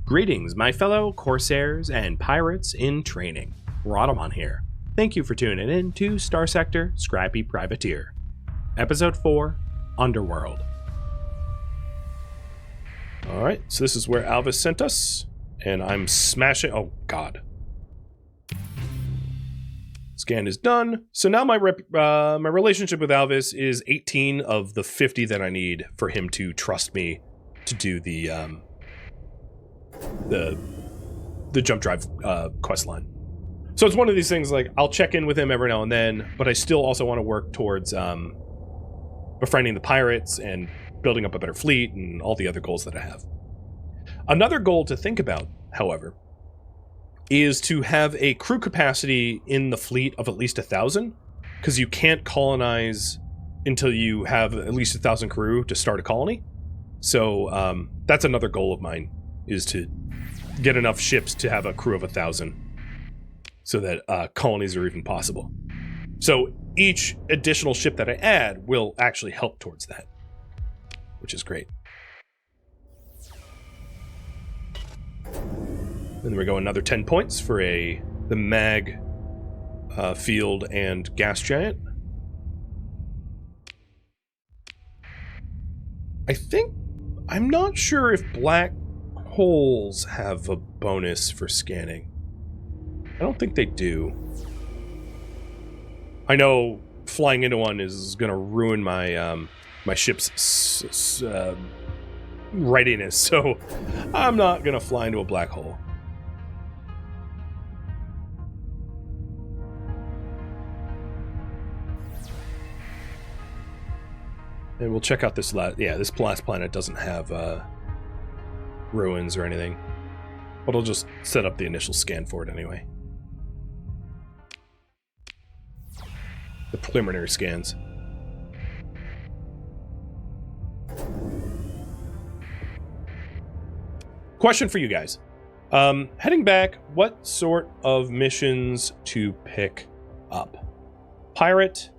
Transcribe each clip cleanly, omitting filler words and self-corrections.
Greetings, my fellow Corsairs and Pirates in training. Rhadamant here. Thank you for tuning in to Starsector Scrappy Privateer. Episode 4, Underworld. Alright, so this is where Alvis sent us, and I'm smashing... Oh, God. Scan is done. So now my relationship with Alvis is 18 of the 50 that I need for him to trust me to do the jump drive quest line. So it's one of these things, like, I'll check in with him every now and then, but I still also want to work towards befriending the pirates and building up a better fleet and all the other goals that I have. Another goal to think about, however, is to have a crew capacity in the fleet of at least 1,000, because you can't colonize until you have at least 1,000 crew to start a colony. So that's another goal of mine, is to get enough ships to have a crew of 1,000 so that colonies are even possible. So each additional ship that I add will actually help towards that, which is great. And then we go another 10 points for the mag field and gas giant. I'm not sure if black holes have a bonus for scanning. I don't think they do. I know flying into one is going to ruin my my ship's readiness, so I'm not going to fly into a black hole. And we'll check out this this last planet doesn't have ruins or anything, but I'll just set up the initial scan for it anyway. The preliminary scans. Question for you guys. Heading back, what sort of missions to pick up? Pirate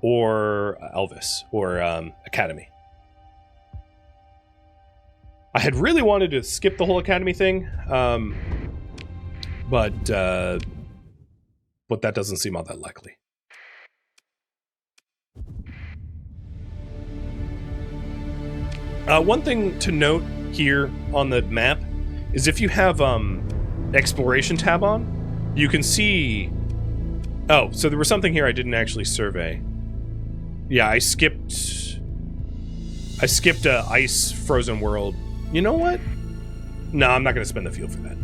or Elvis or Academy? I had really wanted to skip the whole Academy thing, but that doesn't seem all that likely. One thing to note here on the map is if you have exploration tab on, you can see... Oh, so there was something here I didn't actually survey. Yeah, I skipped Ice Frozen World. You know what? No, I'm not going to spend the fuel for that.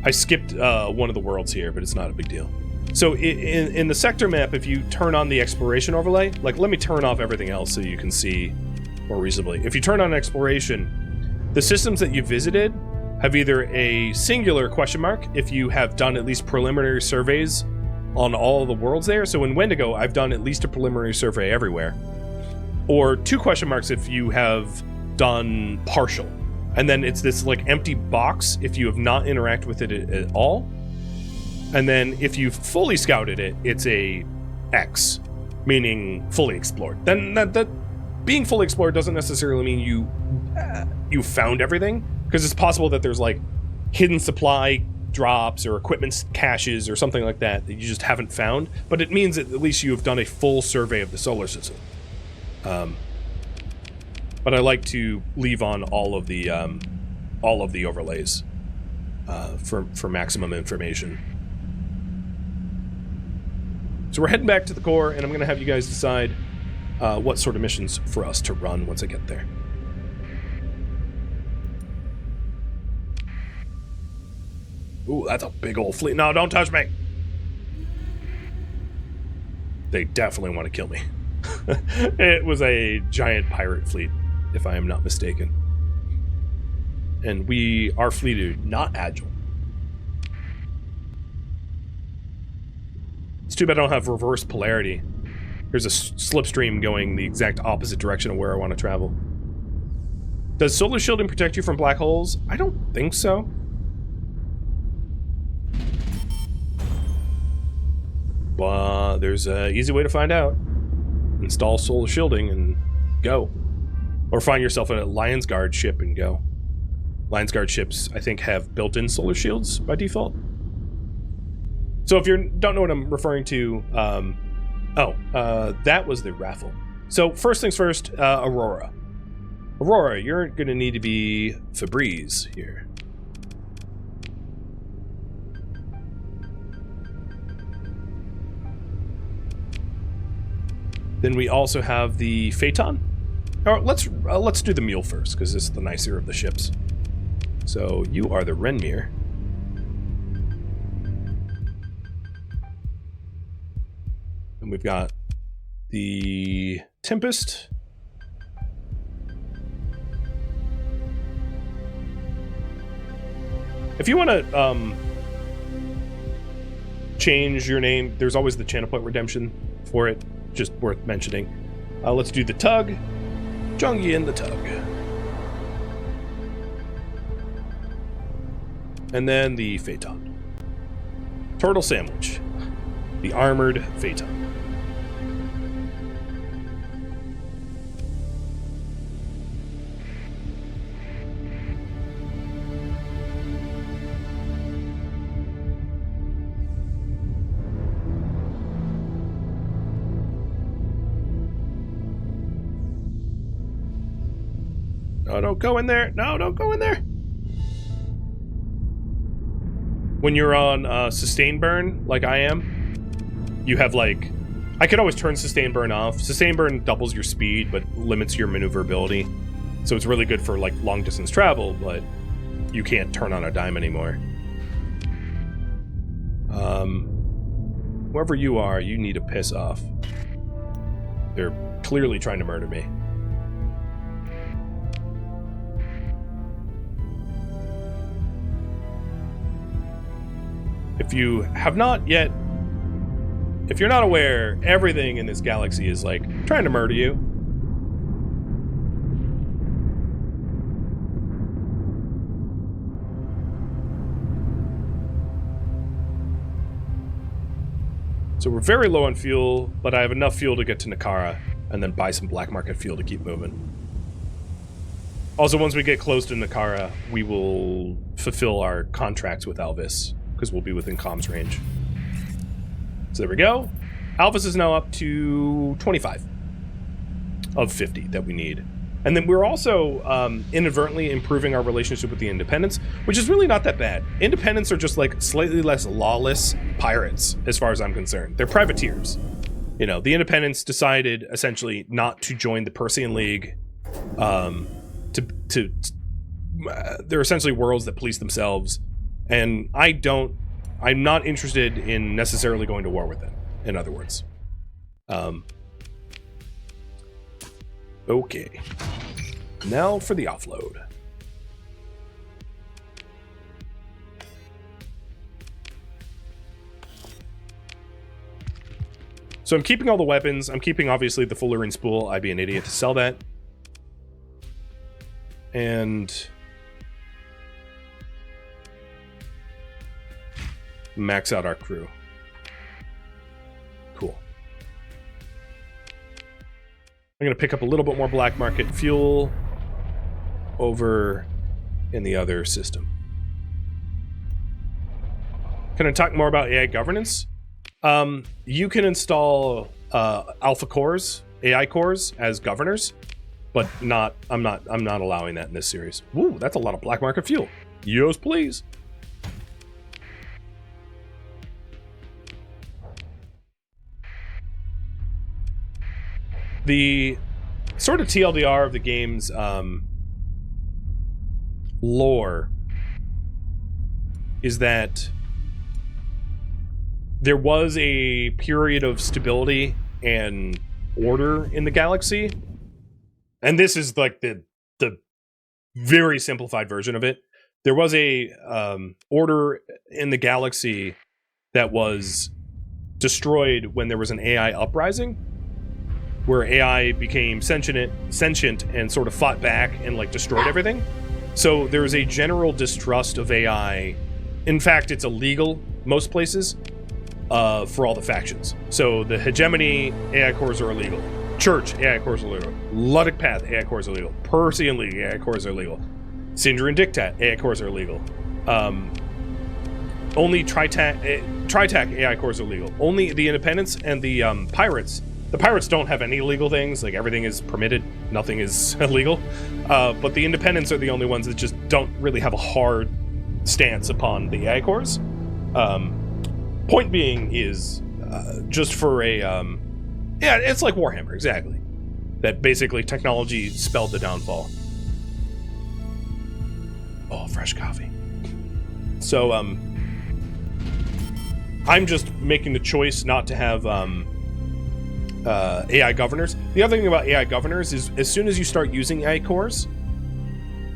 I skipped one of the worlds here, but it's not a big deal. So in the sector map, if you turn on the exploration overlay, like, let me turn off everything else so you can see more reasonably. If you turn on exploration, the systems that you visited have either a singular question mark if you have done at least preliminary surveys on all the worlds there. So in Wendigo, I've done at least a preliminary survey everywhere. Or 2 question marks if you have done partial. And then it's this like empty box if you have not interacted with it at all. And then if you've fully scouted it, it's a X, meaning fully explored. Then that being fully explored doesn't necessarily mean you found everything, because it's possible that there's like hidden supply drops or equipment caches or something like that you just haven't found. But it means that at least you have done a full survey of the solar system. But I like to leave on all of the overlays for maximum information. So we're heading back to the core, and I'm going to have you guys decide what sort of missions for us to run once I get there. Ooh, that's a big old fleet. No, don't touch me! They definitely want to kill me. It was a giant pirate fleet, if I am not mistaken. And our fleet is not agile. It's too bad I don't have reverse polarity. There's a slipstream going the exact opposite direction of where I want to travel. Does solar shielding protect you from black holes? I don't think so. But there's an easy way to find out. Install solar shielding and go. Or find yourself a Lion's Guard ship and go. Lion's Guard ships, I think, have built-in solar shields by default. So if you don't know what I'm referring to, that was the raffle. So first things first, Aurora. Aurora, you're going to need to be Febreze here. Then we also have the Phaeton. Or let's do the Mule first, because this is the nicer of the ships. So you are the Renmir. And we've got the Tempest. If you want to change your name, there's always the channel point redemption for it. Just worth mentioning. Let's do the Tug. Jungi and the Tug. And then the Phaeton. Turtle Sandwich. The Armored Phaeton. No, don't go in there. No, don't go in there. When you're on sustain burn, like I am, you have like... I could always turn sustain burn off. Sustain burn doubles your speed, but limits your maneuverability. So it's really good for like long distance travel, but you can't turn on a dime anymore. Whoever you are, you need to piss off. They're clearly trying to murder me. If you have not yet, if you're not aware, everything in this galaxy is like trying to murder you. So we're very low on fuel, but I have enough fuel to get to Nakara and then buy some black market fuel to keep moving. Also, once we get close to Nakara, we will fulfill our contracts with Alvis, because we'll be within comms range. So there we go. Alvis is now up to 25 of 50 that we need. And then we're also inadvertently improving our relationship with the Independents, which is really not that bad. Independents are just like slightly less lawless pirates, as far as I'm concerned. They're privateers. You know, the Independents decided essentially not to join the Persean League. They're essentially worlds that police themselves. And I'm not interested in necessarily going to war with them, in other words. Okay. Now for the offload. So I'm keeping all the weapons. I'm keeping, obviously, the Fullerene Spool. I'd be an idiot to sell that. And... max out our crew. Cool. I'm going to pick up a little bit more black market fuel over in the other system. Can I talk more about AI governance? You can install alpha cores, AI cores as governors, but I'm not allowing that in this series. Woo, that's a lot of black market fuel. Yes, please. The sort of TLDR of the game's lore is that there was a period of stability and order in the galaxy. And this is like the very simplified version of it. There was a order in the galaxy that was destroyed when there was an AI uprising, where AI became sentient and sort of fought back and like destroyed everything. So there is a general distrust of AI. In fact, it's illegal most places for all the factions. So the hegemony AI cores are illegal. Church, AI cores are legal. Luddic Path, AI cores are legal. Persean League, AI cores are legal. Syndra and Dictat, AI cores are legal. Only Tritac AI cores are legal. Only the Independents and the Pirates. The Pirates don't have any illegal things. Like, everything is permitted. Nothing is illegal. But the Independents are the only ones that just don't really have a hard stance upon the AI cores. Point being is just for a... yeah, it's like Warhammer, exactly. That basically technology spelled the downfall. Oh, fresh coffee. So, I'm just making the choice not to have AI governors. The other thing about AI governors is as soon as you start using AI cores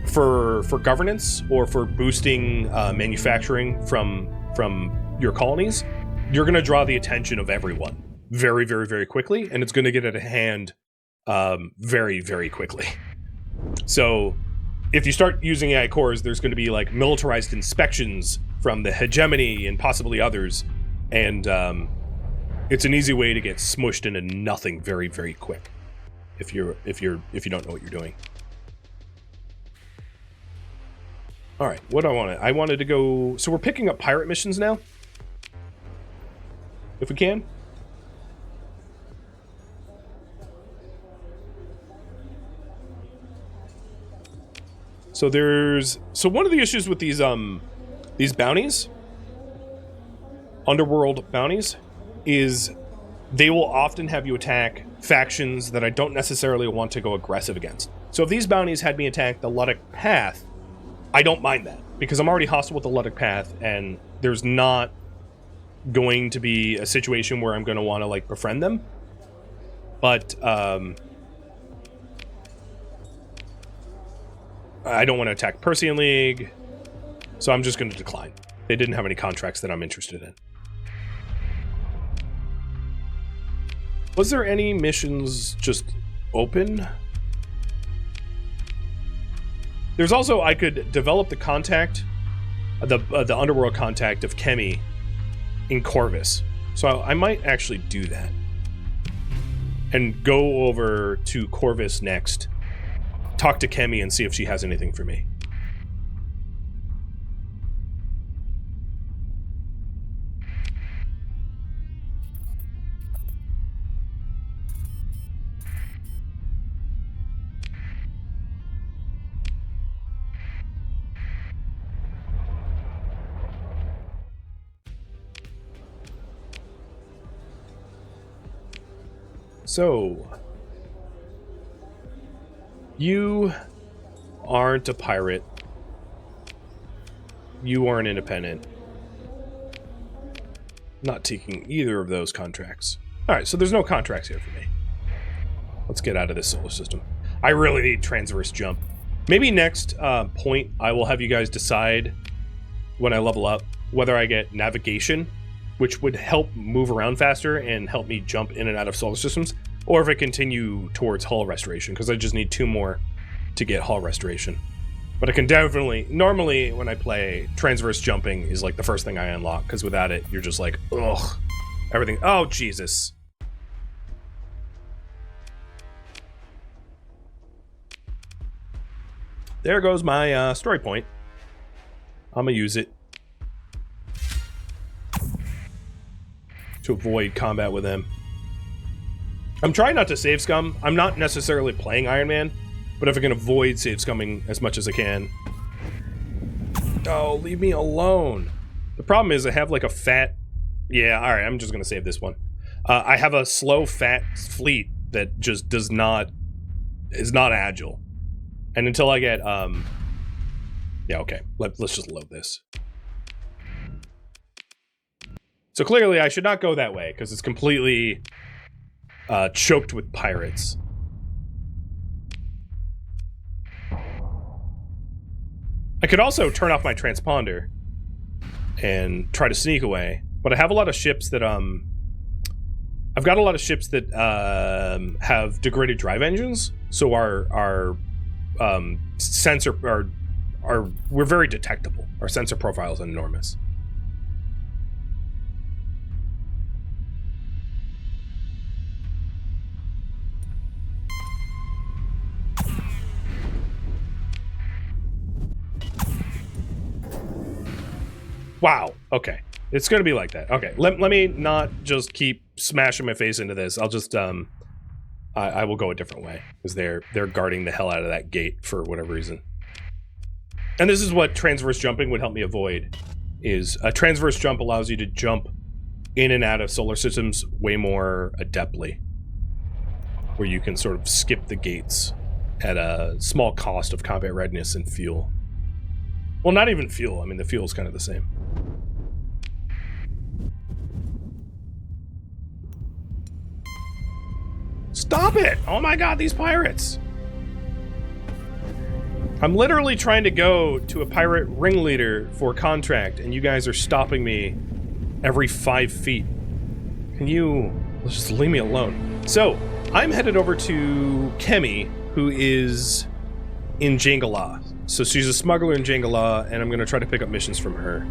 for governance or for boosting manufacturing from your colonies, you're going to draw the attention of everyone very, very, very quickly, and it's going to get out of hand very, very quickly. So if you start using AI cores, there's going to be like militarized inspections from the hegemony and possibly others, and it's an easy way to get smushed into nothing very, very quick if you don't know what you're doing. All right, what do I want? I wanted to go. So we're picking up pirate missions now, if we can. So one of the issues with these bounties, Underworld bounties, is they will often have you attack factions that I don't necessarily want to go aggressive against. So if these bounties had me attack the Luddic Path, I don't mind that, because I'm already hostile with the Luddic Path, and there's not going to be a situation where I'm going to want to, like, befriend them. But, I don't want to attack Persean League, so I'm just going to decline. They didn't have any contracts that I'm interested in. Was there any missions just open? There's also, I could develop the contact, the Underworld contact of Kemi in Corvus. So I might actually do that. And go over to Corvus next, talk to Kemi and see if she has anything for me. So, you aren't a pirate. You are an independent. Not taking either of those contracts. Alright, so there's no contracts here for me. Let's get out of this solar system. I really need transverse jump. Maybe next point, I will have you guys decide when I level up whether I get navigation, which would help move around faster and help me jump in and out of solar systems, or if I continue towards hull restoration, because I just need 2 more to get hull restoration. But I can definitely, normally when I play, transverse jumping is like the first thing I unlock, because without it, you're just like, ugh, everything. Oh, Jesus. There goes my story point. I'm gonna use it to avoid combat with them. I'm trying not to save scum. I'm not necessarily playing Iron Man, but if I can avoid save scumming as much as I can. Oh, leave me alone. The problem is I have like a fat... Yeah, alright, I'm just gonna save this one. I have a slow, fat fleet that just is not agile. And until I get, yeah, okay. Let's just load this. So clearly I should not go that way, because it's completely choked with pirates. I could also turn off my transponder and try to sneak away, but I have a lot of ships that, I've got a lot of ships that have degraded drive engines, so our sensor, we're very detectable. Our sensor profile is enormous. Wow. Okay. It's going to be like that. Okay. Let me not just keep smashing my face into this. I'll just, I will go a different way because they're guarding the hell out of that gate for whatever reason. And this is what transverse jumping would help me avoid, is a transverse jump allows you to jump in and out of solar systems way more adeptly, where you can sort of skip the gates at a small cost of combat readiness and fuel. Well, not even fuel. I mean, the fuel's kind of the same. Stop it! Oh my god, these pirates! I'm literally trying to go to a pirate ringleader for contract, and you guys are stopping me every 5 feet. Can you... let's just leave me alone. So, I'm headed over to Kemi, who is in Jangala. So she's a smuggler in Jangala, and I'm going to try to pick up missions from her.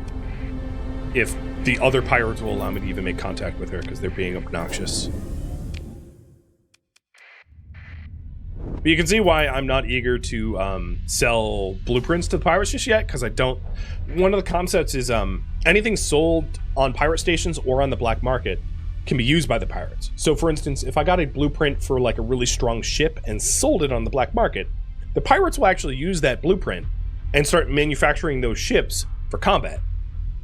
If the other pirates will allow me to even make contact with her, because they're being obnoxious. But you can see why I'm not eager to sell blueprints to the pirates just yet, because I don't... One of the concepts is anything sold on pirate stations or on the black market can be used by the pirates. So for instance, if I got a blueprint for like a really strong ship and sold it on the black market, the pirates will actually use that blueprint and start manufacturing those ships for combat.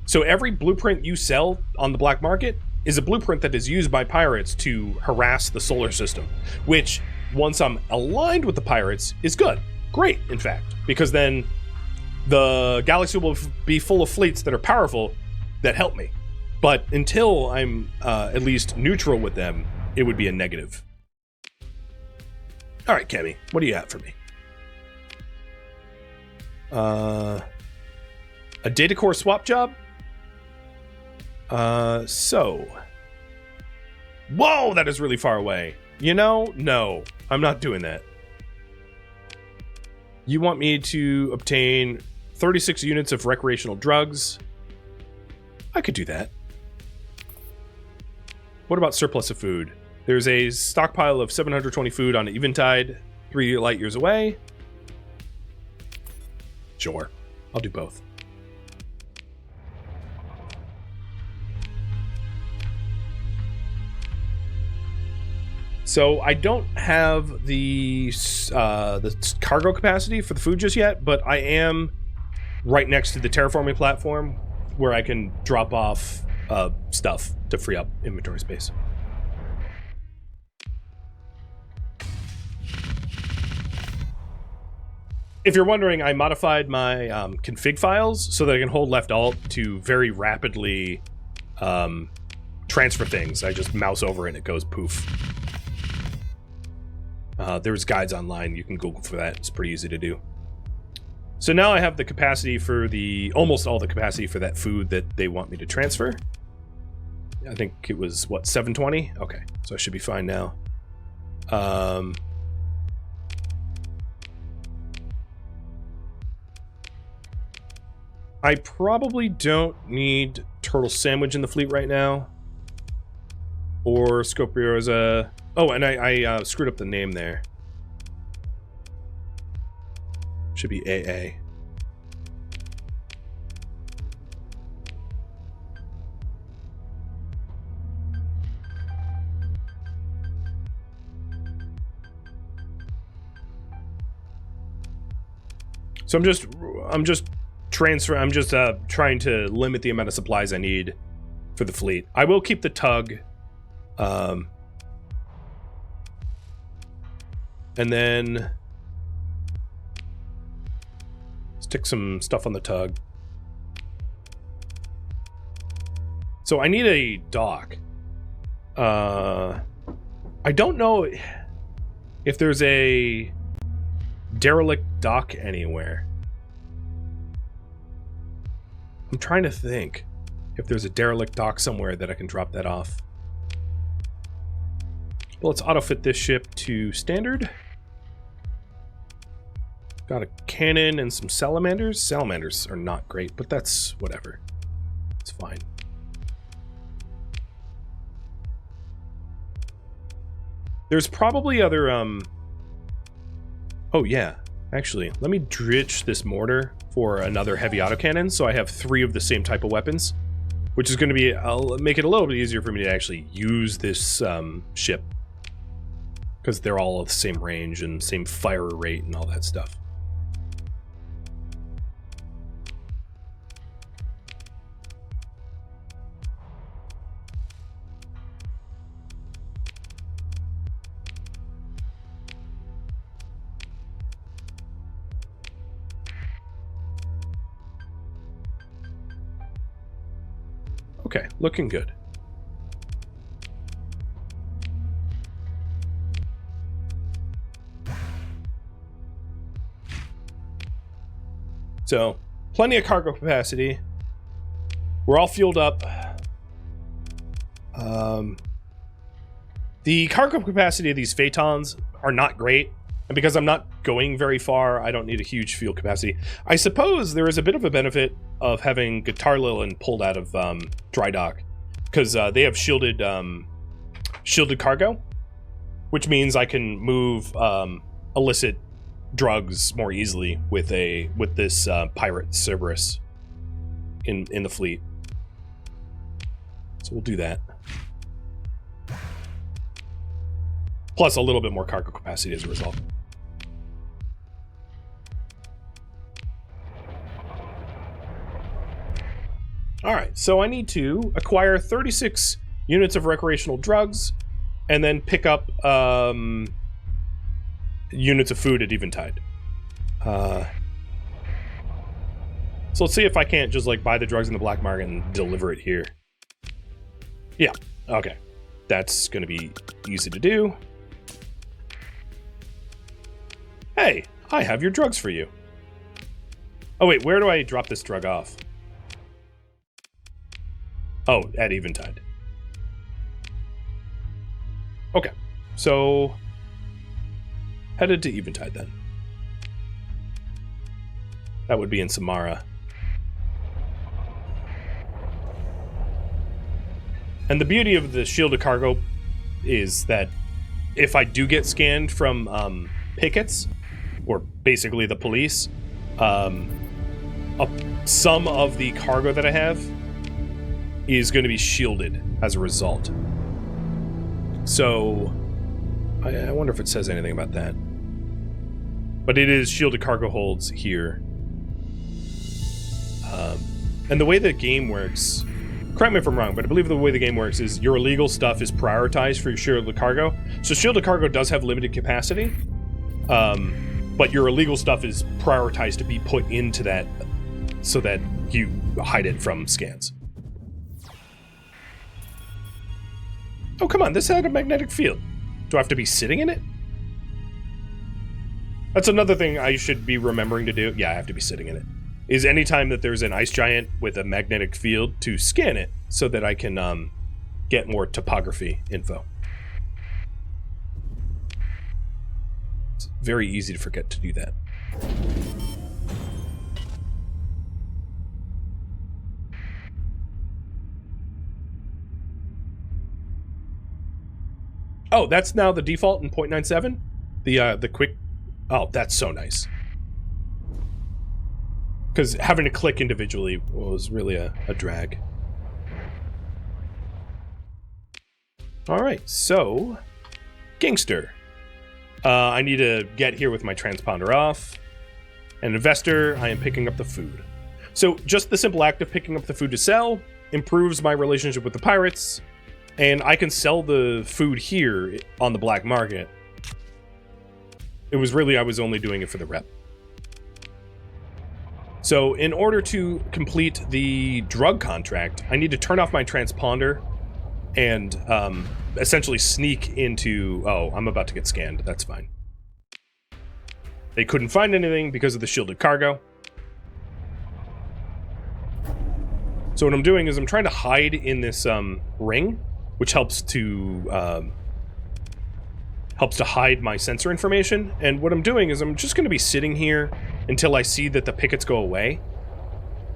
So every blueprint you sell on the black market is a blueprint that is used by pirates to harass the solar system, which... once I'm aligned with the pirates, is good. Great, in fact. Because then the galaxy will be full of fleets that are powerful that help me. But until I'm at least neutral with them, it would be a negative. Alright, Kemi, what do you have for me? A data core swap job? So... Whoa, that is really far away. You know, no, I'm not doing that. You want me to obtain 36 units of recreational drugs? I could do that. What about surplus of food? There's a stockpile of 720 food on Eventide, 3 light years away. Sure, I'll do both. So I don't have the cargo capacity for the food just yet, but I am right next to the terraforming platform where I can drop off stuff to free up inventory space. If you're wondering, I modified my config files so that I can hold left alt to very rapidly transfer things. I just mouse over it and it goes poof. There's guides online. You can Google for that. It's pretty easy to do. So now I have the capacity for almost all the capacity for that food that they want me to transfer. I think it was, what, 720? Okay, so I should be fine now. I probably don't need Turtle Sandwich in the fleet right now. Or Scoprioza. Oh, and I screwed up the name there. Should be AA. So I'm just trying to limit the amount of supplies I need for the fleet. I will keep the tug. And then stick some stuff on the tug. So I need a dock. I don't know if there's a derelict dock anywhere. I'm trying to think if there's a derelict dock somewhere that I can drop that off. Well, let's auto-fit this ship to standard. Got a cannon and some salamanders. Salamanders are not great, but that's whatever. It's fine. There's probably other, oh yeah. Actually, let me ditch this mortar for another heavy autocannon, so I have 3 of the same type of weapons, which is going to be, I'll make it a little bit easier for me to actually use this ship, because they're all the same range and same fire rate and all that stuff. Okay, looking good. So, plenty of cargo capacity. We're all fueled up. The cargo capacity of these Phaetons are not great. And because I'm not going very far, I don't need a huge fuel capacity. I suppose there is a bit of a benefit of having Guitar Lilin pulled out of dry dock, because they have shielded cargo, which means I can move illicit drugs more easily with this pirate Cerberus in the fleet. So we'll do that. Plus a little bit more cargo capacity as a result. Alright, so I need to acquire 36 units of recreational drugs and then pick up units of food at Eventide. So let's see if I can't just like buy the drugs in the black market and deliver it here. Yeah, okay. That's going to be easy to do. Hey, I have your drugs for you. Oh wait, where do I drop this drug off? Oh, at Eventide. Okay, so headed to Eventide then. That would be in Samara. And the beauty of the shielded cargo is that if I do get scanned from pickets, or basically the police, some of the cargo that I have is going to be shielded as a result. So I wonder if it says anything about that. But it is shielded cargo holds here. And the way the game works, correct me if I'm wrong, but I believe the way the game works is your illegal stuff is prioritized for your shielded cargo. So shielded cargo does have limited capacity, but your illegal stuff is prioritized to be put into that so that you hide it from scans. Oh, come on, this had a magnetic field. Do I have to be sitting in it? That's another thing I should be remembering to do. Yeah, I have to be sitting in it. Is anytime that there's an ice giant with a magnetic field to scan it so that I can get more topography info. It's very easy to forget to do that. Oh, that's now the default in 0.97? The quick... Oh, that's so nice. Because having to click individually was really a drag. Alright, so... Gangster. I need to get here with my transponder off. And investor, I am picking up the food. So, just the simple act of picking up the food to sell improves my relationship with the pirates, and I can sell the food here on the black market. It was really, I was only doing it for the rep. So in order to complete the drug contract, I need to turn off my transponder and essentially sneak into... Oh, I'm about to get scanned. That's fine. They couldn't find anything because of the shielded cargo. So what I'm doing is I'm trying to hide in this ring, which helps to hide my sensor information. And what I'm doing is I'm just going to be sitting here until I see that the pickets go away,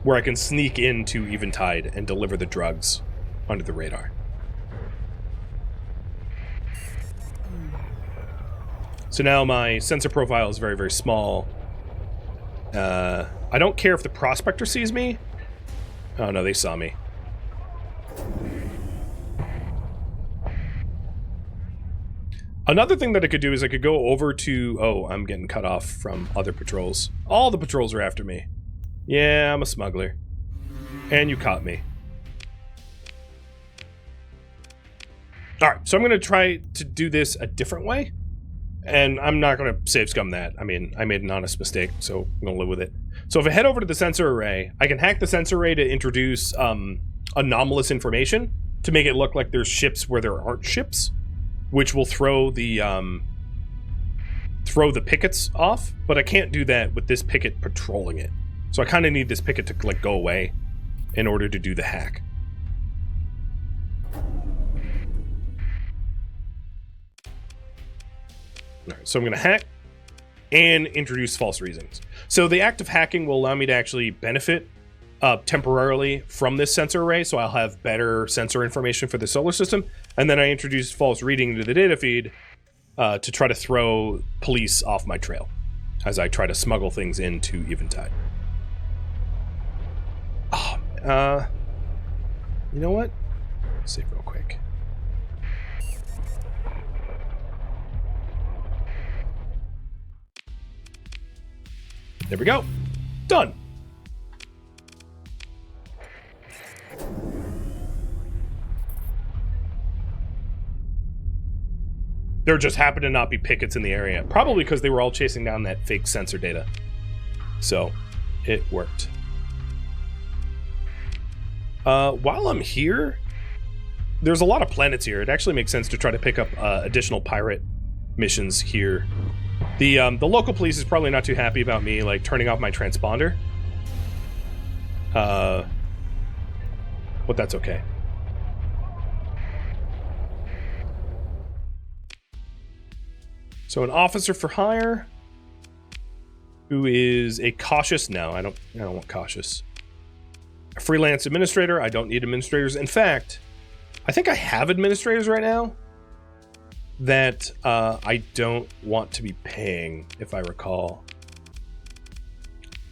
where I can sneak into Eventide and deliver the drugs under the radar. So now my sensor profile is very, very small, I don't care if the prospector sees me. Oh no, they saw me. Another thing that I could do is I could go over to... Oh, I'm getting cut off from other patrols. All the patrols are after me. Yeah, I'm a smuggler. And you caught me. Alright, so I'm going to try to do this a different way. And I'm not going to save scum that. I mean, I made an honest mistake, so I'm going to live with it. So if I head over to the sensor array, I can hack the sensor array to introduce anomalous information to make it look like there's ships where there aren't ships, which will throw the pickets off. But I can't do that with this picket patrolling it. So I kind of need this picket to like go away in order to do the hack. Alright, so I'm going to hack and introduce false reasons. So the act of hacking will allow me to actually benefit temporarily from this sensor array, so I'll have better sensor information for the solar system. And then I introduce false reading into the data feed to try to throw police off my trail as I try to smuggle things into Eventide. Oh, you know what? Save real quick. There we go. Done. There just happened to not be pickets in the area. Probably because they were all chasing down that fake sensor data. So, it worked. While I'm here, there's a lot of planets here. It actually makes sense to try to pick up additional pirate missions here. The local police is probably not too happy about me, like, turning off my transponder. But that's okay. So an officer for hire who is a cautious... No, I don't want cautious. A freelance administrator. I don't need administrators. In fact, I think I have administrators right now that I don't want to be paying, if I recall.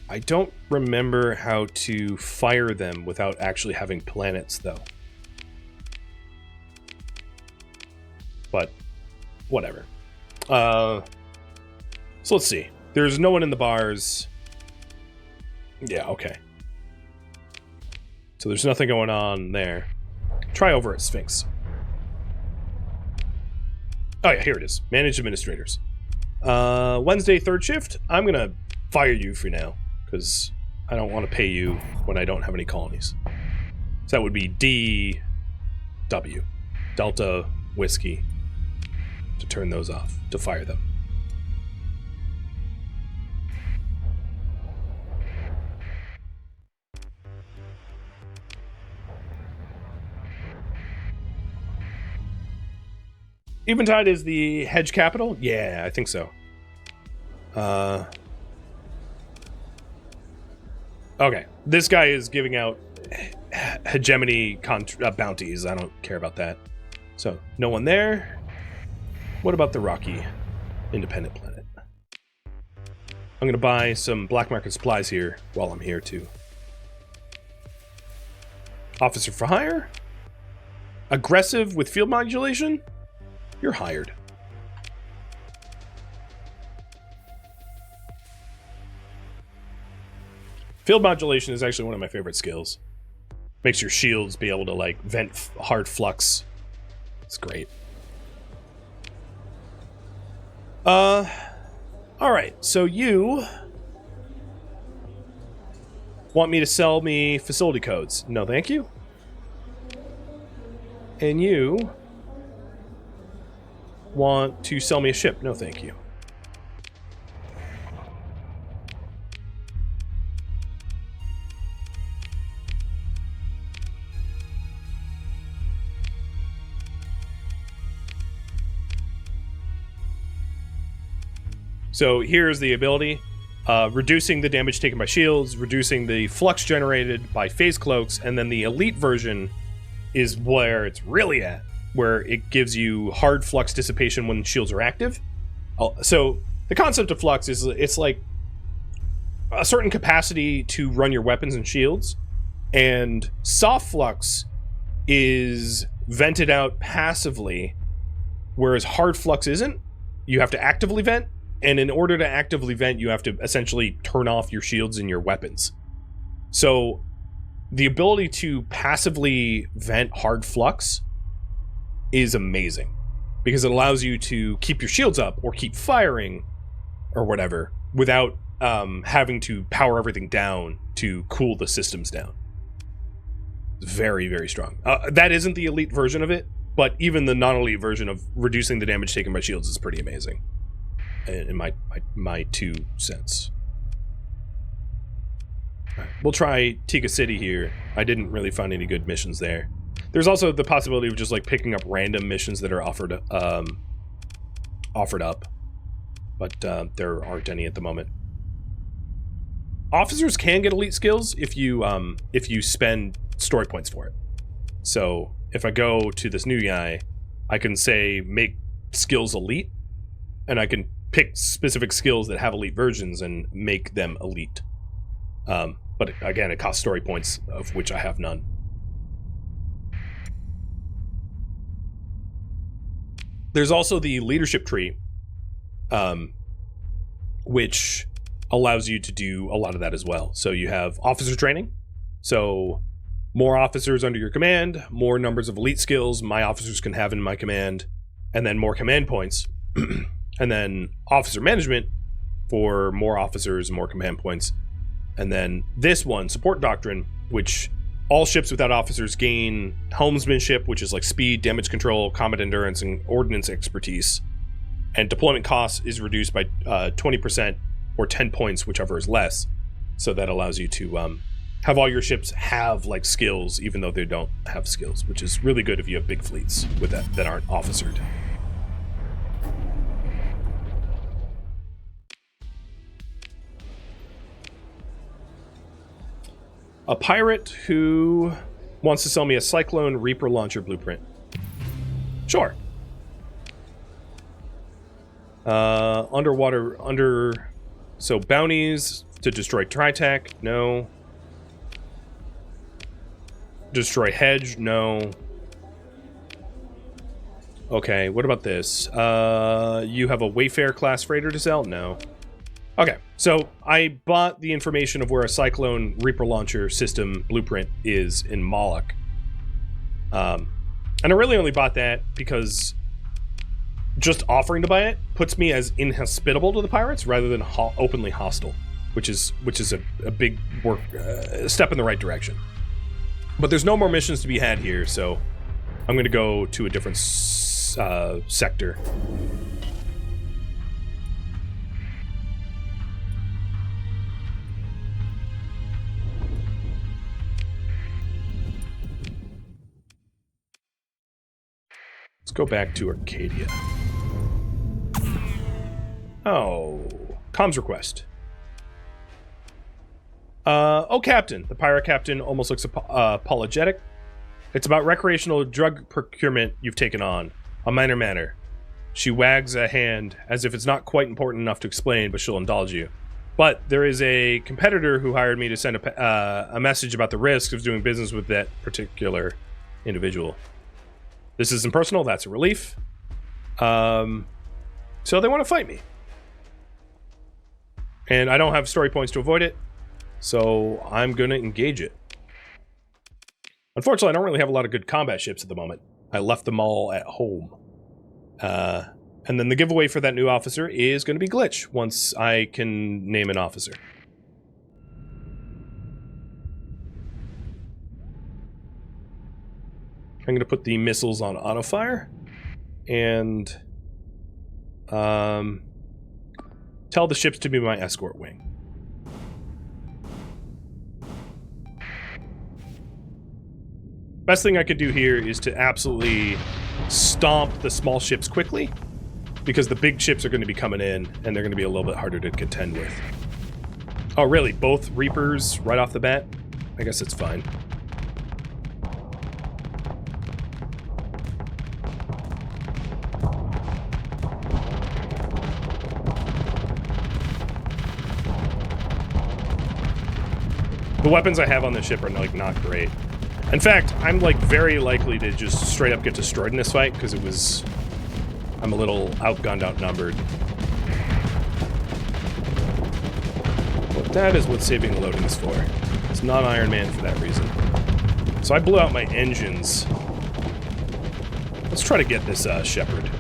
I don't remember how to fire them without actually having planets, though. But, whatever. So let's see. There's no one in the bars. Yeah, okay. So there's nothing going on there. Try over at Sphinx. Oh yeah, here it is. Manage administrators. Wednesday, third shift. I'm gonna fire you for now, because I don't want to pay you when I don't have any colonies. So that would be DW. Delta Whiskey. To turn those off. To fire them. Eventide is the hedge capital? Yeah, I think so. Okay. This guy is giving out hegemony bounties. I don't care about that. So, no one there. What about the rocky independent planet? I'm going to buy some black market supplies here while I'm here, too. Officer for hire? Aggressive with field modulation? You're hired. Field modulation is actually one of my favorite skills. Makes your shields be able to, like, vent hard flux. It's great. Alright, so you want me to sell me facility codes? No, thank you. And you want to sell me a ship? No, thank you. So here's the ability. Reducing the damage taken by shields, reducing the flux generated by phase cloaks, and then the elite version is where it's really at, where it gives you hard flux dissipation when shields are active. So the concept of flux is it's like a certain capacity to run your weapons and shields, and soft flux is vented out passively, whereas hard flux isn't. You have to actively vent, and in order to actively vent, you have to essentially turn off your shields and your weapons. So the ability to passively vent hard flux is amazing, because it allows you to keep your shields up or keep firing or whatever without having to power everything down to cool the systems down. Very, very strong. That isn't the elite version of it, but even the non-elite version of reducing the damage taken by shields is pretty amazing, in my 2 cents. Right, we'll try Tika City here. I didn't really find any good missions there. There's also the possibility of just like picking up random missions that are offered up, but there aren't any at the moment. Officers can get elite skills if you spend story points for it. So if I go to this new guy, I can say make skills elite, and I can pick specific skills that have elite versions and make them elite. But again, it costs story points, of which I have none. There's also the leadership tree, which allows you to do a lot of that as well. So you have officer training. So more officers under your command, more numbers of elite skills my officers can have in my command, and then more command points. And then officer management for more officers, more command points. And then this one, support doctrine, which all ships without officers gain helmsmanship, which is like speed, damage control, combat endurance, and ordnance expertise. And deployment cost is reduced by 20% or 10 points, whichever is less. So that allows you to have all your ships have like skills, even though they don't have skills, which is really good if you have big fleets with that aren't officered. A pirate who wants to sell me a Cyclone Reaper launcher blueprint. Sure. So bounties to destroy Tritech, no. Destroy Hedge, no. Okay, what about this? You have a Wayfarer class freighter to sell? No. Okay, so I bought the information of where a Cyclone Reaper launcher system blueprint is in Moloch. And I really only bought that because just offering to buy it puts me as inhospitable to the pirates rather than openly hostile, which is a big step in the right direction. But there's no more missions to be had here, so I'm going to go to a different sector. Let's go back to Arcadia. Oh, comms request. Oh, Captain. The pirate captain almost looks apologetic. It's about recreational drug procurement you've taken on. A minor matter. She wags a hand as if it's not quite important enough to explain, but she'll indulge you. But there is a competitor who hired me to send a message about the risks of doing business with that particular individual. This isn't personal, that's a relief. So they want to fight me. And I don't have story points to avoid it, so I'm going to engage it. Unfortunately, I don't really have a lot of good combat ships at the moment. I left them all at home. And then the giveaway for that new officer is going to be Glitch, once I can name an officer. I'm going to put the missiles on autofire and tell the ships to be my escort wing. Best thing I could do here is to absolutely stomp the small ships quickly, because the big ships are going to be coming in and they're going to be a little bit harder to contend with. Oh, really? Both Reapers right off the bat? I guess it's fine. The weapons I have on this ship are like not great. In fact, I'm like very likely to just straight up get destroyed in this fight because I'm a little outgunned, outnumbered. But that is what saving loading is for. It's not Iron Man for that reason. So I blew out my engines. Let's try to get this Shepherd.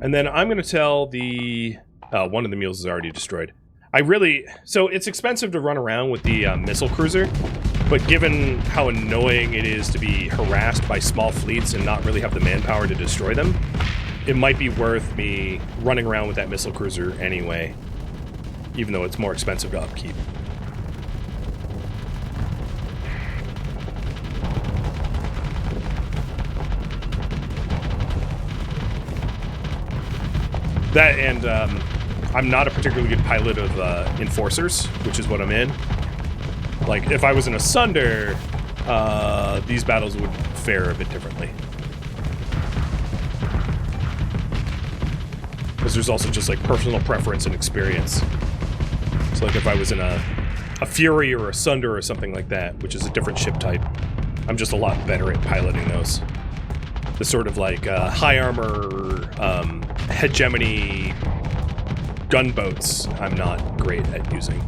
And then I'm going to tell the... one of the mules is already destroyed. So it's expensive to run around with the missile cruiser, but given how annoying it is to be harassed by small fleets and not really have the manpower to destroy them, it might be worth me running around with that missile cruiser anyway, even though it's more expensive to upkeep. That and I'm not a particularly good pilot of enforcers, which is what I'm in. Like, if I was in a Sunder, these battles would fare a bit differently. Because there's also just, like, personal preference and experience. So, like, if I was in a Fury or a Sunder or something like that, which is a different ship type, I'm just a lot better at piloting those. The sort of, like, high armor, hegemony gunboats, I'm not great at using.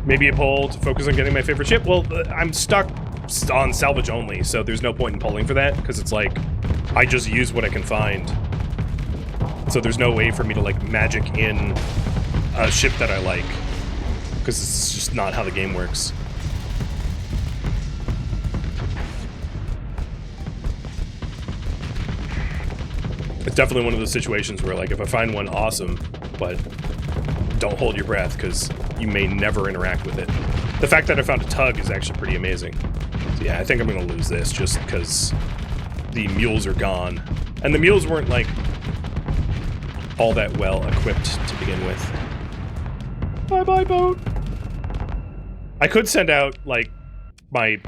Maybe a poll to focus on getting my favorite ship? Well, I'm stuck on salvage only, so there's no point in polling for that, because it's like, I just use what I can find. So there's no way for me to, like, magic in a ship that I like, because it's just not how the game works. It's definitely one of those situations where, like, if I find one, awesome, but don't hold your breath, because you may never interact with it. The fact that I found a tug is actually pretty amazing. So yeah, I think I'm going to lose this, just because the mules are gone. And the mules weren't, like, all that well equipped to begin with. Bye-bye, boat! I could send out, like, my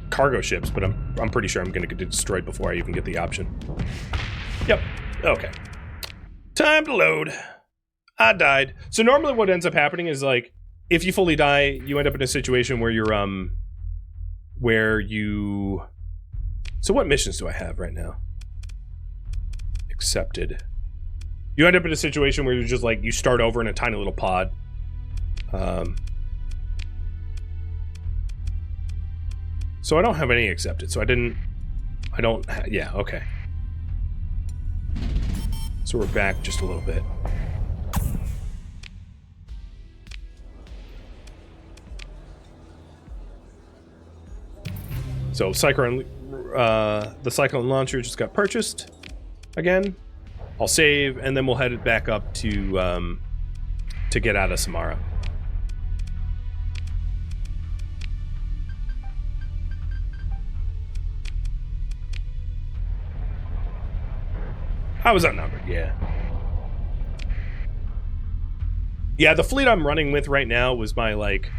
cargo ships, but I'm pretty sure I'm going to get destroyed before I even get the option. Yep. Okay. Time to load. I died. So normally what ends up happening is, like, if you fully die, you end up in a situation where you're, So what missions do I have right now? Accepted. You end up in a situation where you're just, like, you start over in a tiny little pod. So I don't have any accepted, so yeah, okay. So we're back just a little bit. So Cyclone, the Cyclone launcher just got purchased again. I'll save, and then we'll head it back up to get out of Samara. I was outnumbered, yeah. Yeah, the fleet I'm running with right now was my, like...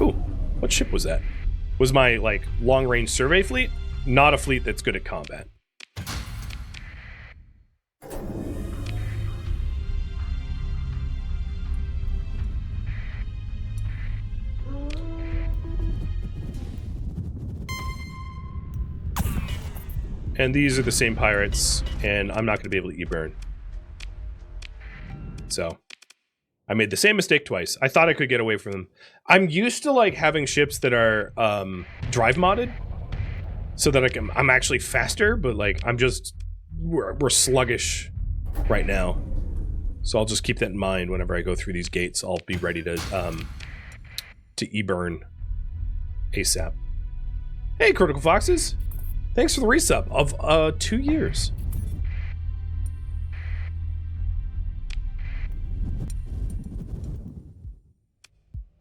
Ooh, what ship was that? Was my, like, long-range survey fleet, not a fleet that's good at combat. And these are the same pirates, and I'm not going to be able to e-burn. So, I made the same mistake twice. I thought I could get away from them. I'm used to, like, having ships that are drive modded, so that I'm actually faster, but, like, we're sluggish right now. So I'll just keep that in mind whenever I go through these gates. I'll be ready to e-burn ASAP. Hey, Critical Foxes! Thanks for the resub of 2 years.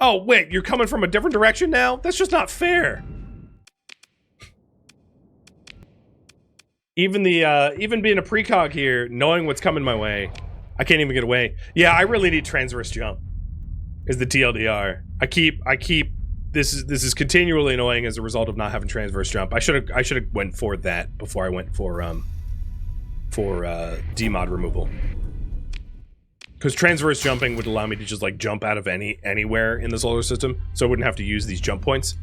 Oh, wait, you're coming from a different direction now? That's just not fair. Even being a precog here, knowing what's coming my way, I can't even get away. Yeah, I really need transverse jump. Is the TLDR. I keep this is continually annoying as a result of not having transverse jump. I should have went for that before I went for demod removal. Because transverse jumping would allow me to just like jump out of anywhere in the solar system, so I wouldn't have to use these jump points.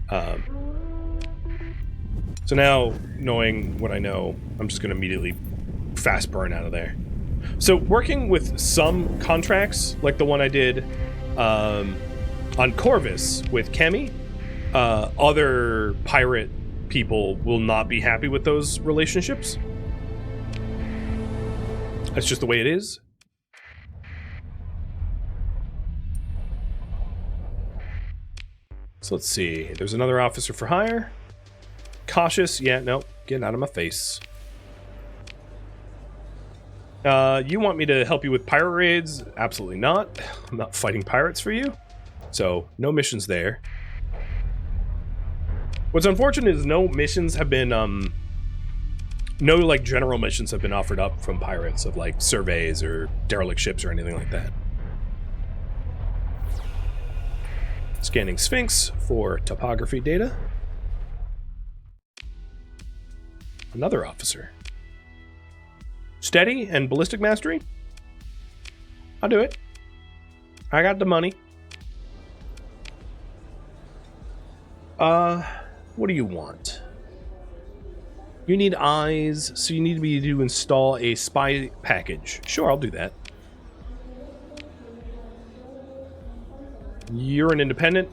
So now, knowing what I know, I'm just going to immediately fast burn out of there. So working with some contracts, like the one I did on Corvus with Kemi, other pirate people will not be happy with those relationships. That's just the way it is. So let's see. There's another officer for hire. Cautious. Yeah, no. Getting out of my face. You want me to help you with pirate raids? Absolutely not. I'm not fighting pirates for you. So, no missions there. What's unfortunate is no missions have been, no, like, general missions have been offered up from pirates of, like, surveys or derelict ships or anything like that. Scanning Sphinx for topography data. Another officer. Steady and ballistic mastery? I'll do it. I got the money. What do you want? You need eyes, so you need me to install a spy package. Sure, I'll do that. You're an independent.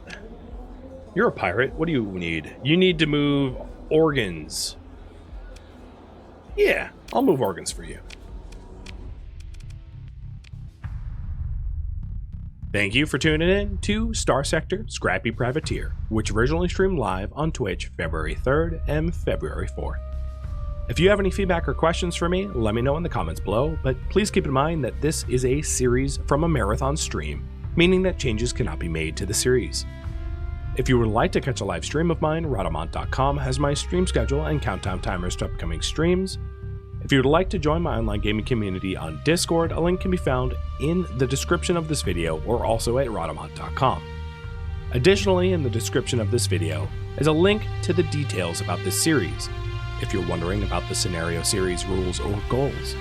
You're a pirate. What do you need? You need to move organs. Yeah, I'll move organs for you. Thank you for tuning in to Starsector Scrappy Privateer, which originally streamed live on Twitch February 3rd and February 4th. If you have any feedback or questions for me, let me know in the comments below, but please keep in mind that this is a series from a marathon stream, meaning that changes cannot be made to the series. If you would like to catch a live stream of mine, Rhadamant.com has my stream schedule and countdown timers to upcoming streams. If you would like to join my online gaming community on Discord, a link can be found in the description of this video or also at Rhadamant.com. Additionally, in the description of this video is a link to the details about this series, if you're wondering about the scenario series rules or goals.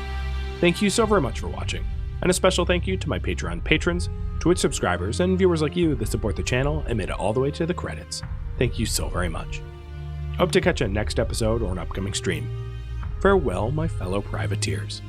Thank you so very much for watching, and a special thank you to my Patreon patrons, Twitch subscribers, and viewers like you that support the channel and made it all the way to the credits. Thank you so very much. Hope to catch you next episode or an upcoming stream. Farewell, my fellow privateers.